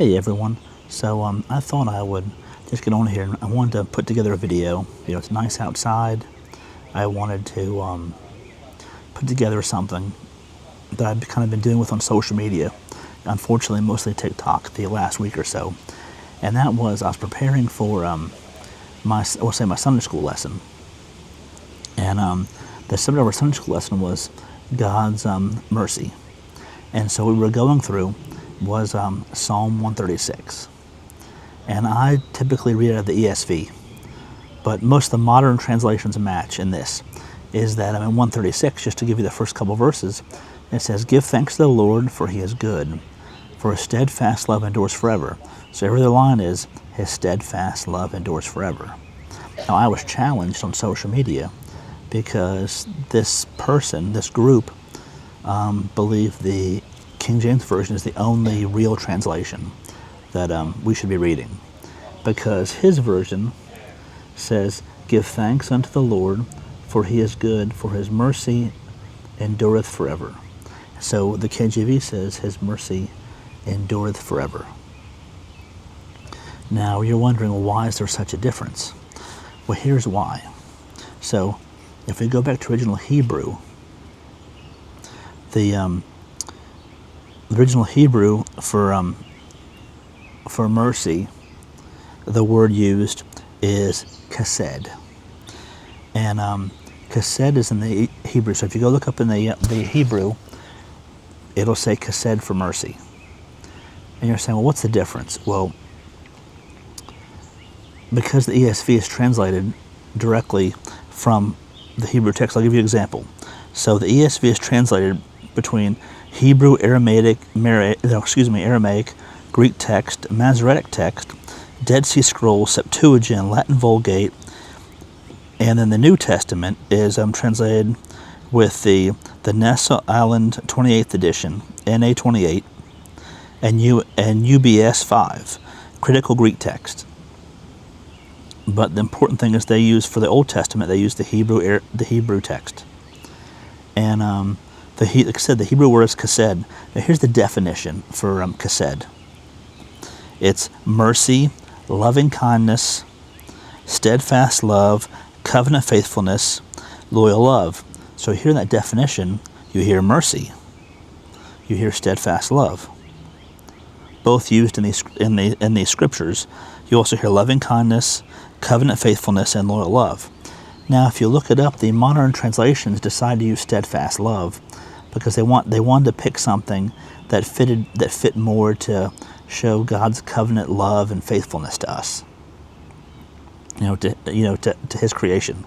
Hey everyone. So I thought I would just get on here, and I wanted to put together a video. It's nice outside. I wanted to put together something that I've kind of been doing with on social media. Unfortunately, mostly TikTok the last week or so. And that was, I was preparing for my Sunday school lesson. And the subject of our Sunday school lesson was God's mercy. And so we were going through was Psalm 136. And I typically read it out of the ESV, but most of the modern translations match in this. Is that in 136, just to give you the first couple verses, it says, "Give thanks to the Lord, for he is good, for his steadfast love endures forever." So every other line is, "His steadfast love endures forever." Now I was challenged on social media because this group, believed the King James Version is the only real translation that we should be reading, because his version says, "Give thanks unto the Lord, for he is good, for his mercy endureth forever." So the KJV says, "His mercy endureth forever." Now you're wondering, well, why is there such a difference? Well, here's why. So if we go back to original Hebrew, the original Hebrew for mercy, the word used is chesed, and chesed is in the Hebrew. So if you go look up in the Hebrew, it'll say chesed for mercy. And you're saying, well, what's the difference? Well, because the ESV is translated directly from the Hebrew text, I'll give you an example. So the ESV is translated between Hebrew, Aramaic, Greek text, Masoretic text, Dead Sea Scrolls, Septuagint, Latin Vulgate, and then the New Testament is translated with the Nassau Island 28th edition, NA 28, and UBS 5, critical Greek text. But the important thing is they use, for the Old Testament, they use the Hebrew text. And like I said, the Hebrew word is chesed. Now here's the definition for chesed. It's mercy, loving kindness, steadfast love, covenant faithfulness, loyal love. So here in that definition, you hear mercy, you hear steadfast love, both used in these scriptures. You also hear loving kindness, covenant faithfulness, and loyal love. Now, if you look it up, the modern translations decide to use steadfast love because they wanted to pick something that fit more to show God's covenant love and faithfulness to us. To His creation.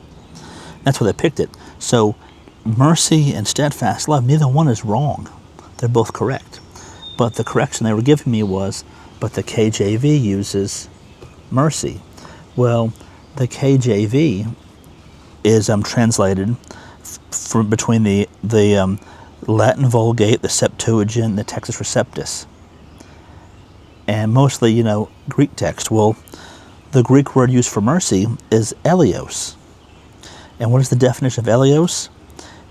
That's why they picked it. So, mercy and steadfast love, neither one is wrong. They're both correct. But the correction they were giving me was, but the KJV uses mercy. Well, the KJV is translated from between the Latin Vulgate, the Septuagint, the Textus Receptus, and mostly, Greek text. Well, the Greek word used for mercy is eleos. And what is the definition of eleos?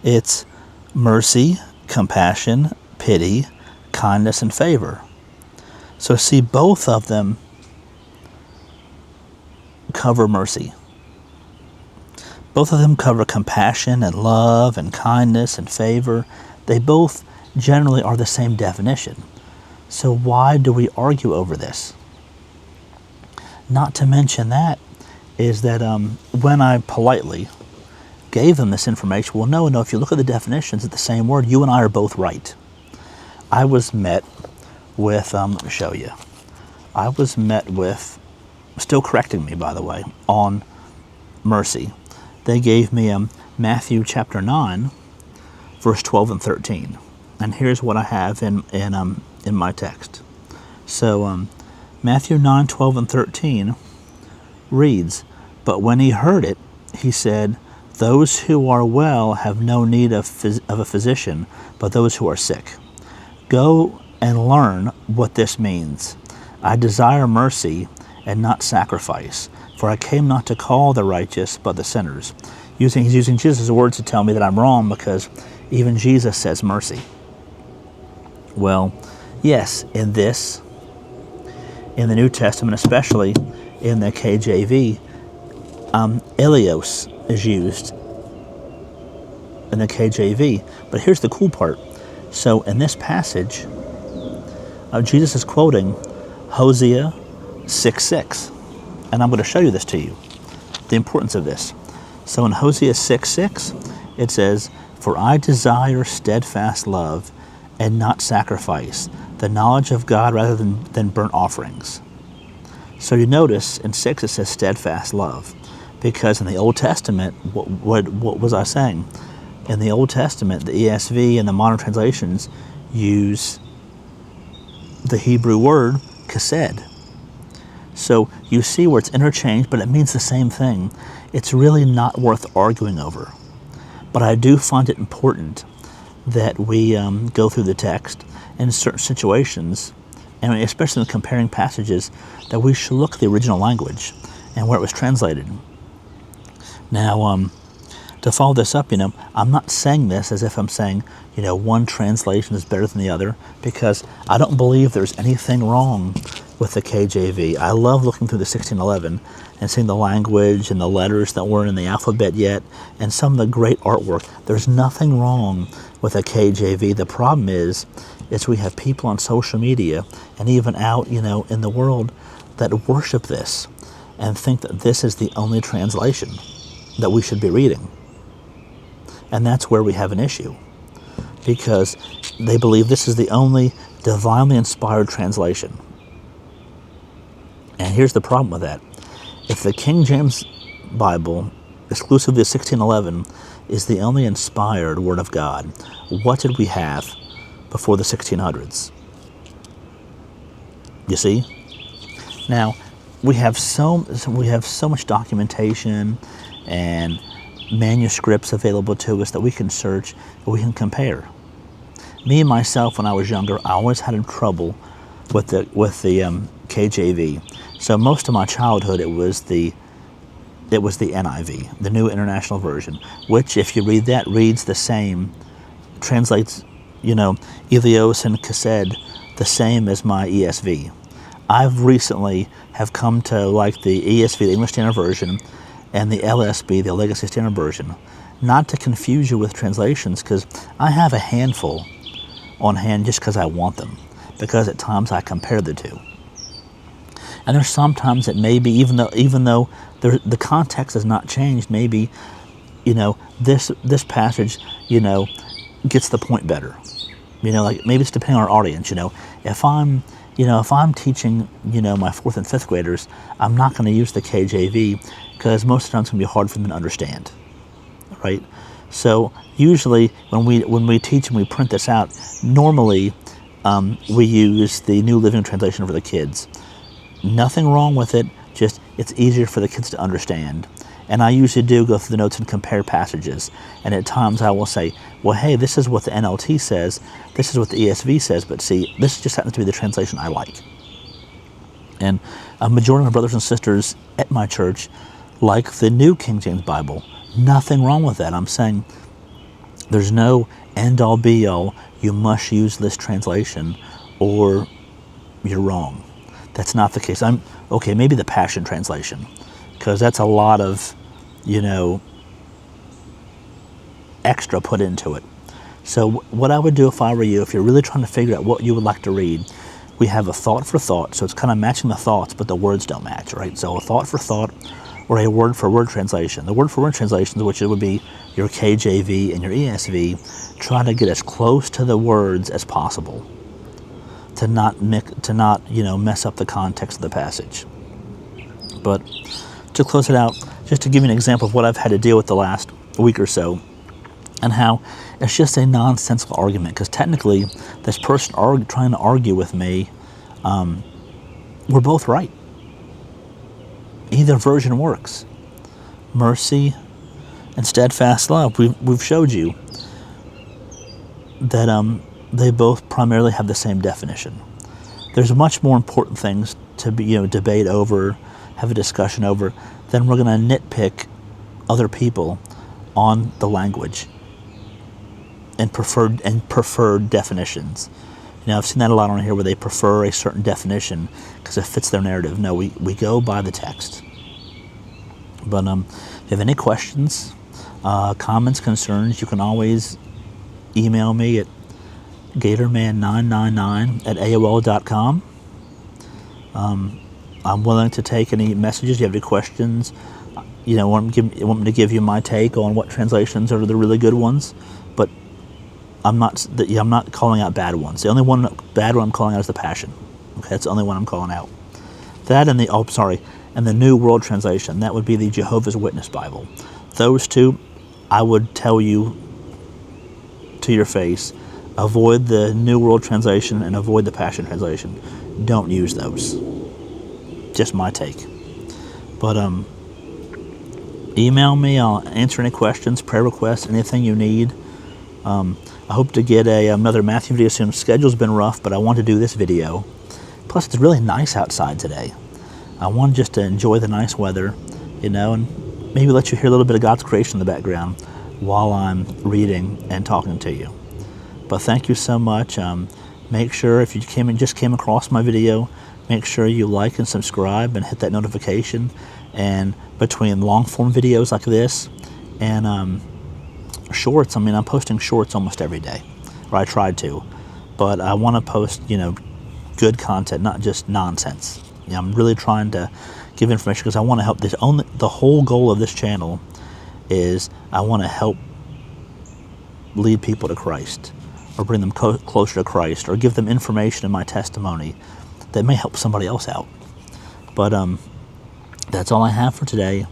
It's mercy, compassion, pity, kindness, and favor. So see, both of them cover mercy. Both of them cover compassion and love and kindness and favor. They both generally are the same definition. So why do we argue over this? Not to mention that is that when I politely gave them this information, well, no, if you look at the definitions, it's the same word. You and I are both right. I was met with, let me show you. I was met with, still correcting me, by the way, on mercy. They gave me Matthew chapter 9, verse 12 and 13. And here's what I have in my text. So Matthew 9, 12 and 13 reads, "But when he heard it, he said, Those who are well have no need of a physician, but those who are sick. Go and learn what this means. I desire mercy and not sacrifice, for I came not to call the righteous, but the sinners." He's using Jesus' words to tell me that I'm wrong, because even Jesus says mercy. Well, yes, in this, in the New Testament, especially in the KJV, Elios is used in the KJV. But here's the cool part. So in this passage, Jesus is quoting Hosea 6:6. And I'm going to show you this to you, the importance of this. So in Hosea 6:6, it says, "For I desire steadfast love and not sacrifice, the knowledge of God rather than burnt offerings." So you notice in 6 it says steadfast love, because in the Old Testament, what was I saying? In the Old Testament, the ESV and the modern translations use the Hebrew word chesed. So you see where it's interchanged, but it means the same thing. It's really not worth arguing over. But I do find it important that we go through the text in certain situations, and especially in comparing passages, that we should look at the original language and where it was translated. Now, to follow this up, I'm not saying this as if I'm saying, one translation is better than the other, because I don't believe there's anything wrong with the KJV. I love looking through the 1611 and seeing the language and the letters that weren't in the alphabet yet, and some of the great artwork. There's nothing wrong with the KJV. The problem is we have people on social media and even out, in the world that worship this and think that this is the only translation that we should be reading. And that's where we have an issue, because they believe this is the only divinely inspired translation. And here's the problem with that. If the King James Bible, exclusively 1611, is the only inspired Word of God, what did we have before the 1600s? You see? Now, we have so much documentation and manuscripts available to us that we can search, and we can compare. Me and myself, when I was younger, I always had trouble with the KJV. So most of my childhood, it was the NIV, the New International Version, which, if you read that, reads the same, translates, Elios and chesed the same as my ESV. I've recently have come to like the ESV, the English Standard Version, and the LSB, the Legacy Standard Version. Not to confuse you with translations, because I have a handful on hand just because I want them, because at times I compare the two. And there's sometimes that maybe, even though the context has not changed, maybe, this passage, gets the point better. Like maybe it's depending on our audience. If I'm teaching, my 4th and 5th graders, I'm not going to use the KJV, because most of the time it's going to be hard for them to understand, right? So usually when we teach and we print this out, normally we use the New Living Translation for the kids. Nothing wrong with it, just it's easier for the kids to understand. And I usually do go through the notes and compare passages. And at times I will say, well, hey, this is what the NLT says, this is what the ESV says, but see, this just happens to be the translation I like. And a majority of my brothers and sisters at my church like the New King James Bible. Nothing wrong with that. I'm saying there's no end-all be-all, you must use this translation or you're wrong. That's not the case. Maybe the Passion Translation, because that's a lot of, extra put into it. So what I would do if I were you, if you're really trying to figure out what you would like to read, we have a thought for thought, so it's kind of matching the thoughts, but the words don't match, right? So a thought for thought, or a word for word translation. The word for word translations, which it would be your KJV and your ESV, try to get as close to the words as possible, to not mess up the context of the passage. But to close it out, just to give you an example of what I've had to deal with the last week or so, and how it's just a nonsensical argument, because technically this person trying to argue with me, we're both right. Either version works. Mercy and steadfast love, we've showed you that they both primarily have the same definition. There's much more important things to be, debate over, have a discussion over, than we're going to nitpick other people on the language and preferred definitions. I've seen that a lot on here where they prefer a certain definition because it fits their narrative. No, we go by the text. But if you have any questions, comments, concerns, you can always email me at gatorman999@aol.com. I'm willing to take any messages. You have any questions? Want me to give you my take on what translations are the really good ones, but I'm not calling out bad ones. The only bad one I'm calling out is the Passion. Okay, that's the only one I'm calling out. That and and the New World Translation. That would be the Jehovah's Witness Bible. Those two, I would tell you to your face, avoid the New World Translation and avoid the Passion Translation. Don't use those. Just my take. But email me. I'll answer any questions, prayer requests, anything you need. I hope to get another Matthew video soon. Schedule's been rough, but I want to do this video. Plus, it's really nice outside today. I want just to enjoy the nice weather, and maybe let you hear a little bit of God's creation in the background while I'm reading and talking to you. But thank you so much. Make sure if you just came across my video, make sure you like and subscribe and hit that notification. And between long form videos like this and shorts, I'm posting shorts almost every day, or I tried to, but I want to post, good content, not just nonsense. I'm really trying to give information because I want to help this. The whole goal of this channel is I want to help lead people to Christ, or bring them closer to Christ, or give them information in my testimony that may help somebody else out. But that's all I have for today.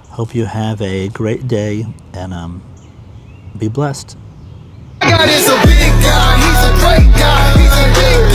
Hope you have a great day, and be blessed. God is a big guy, he's a great guy, he's a big guy.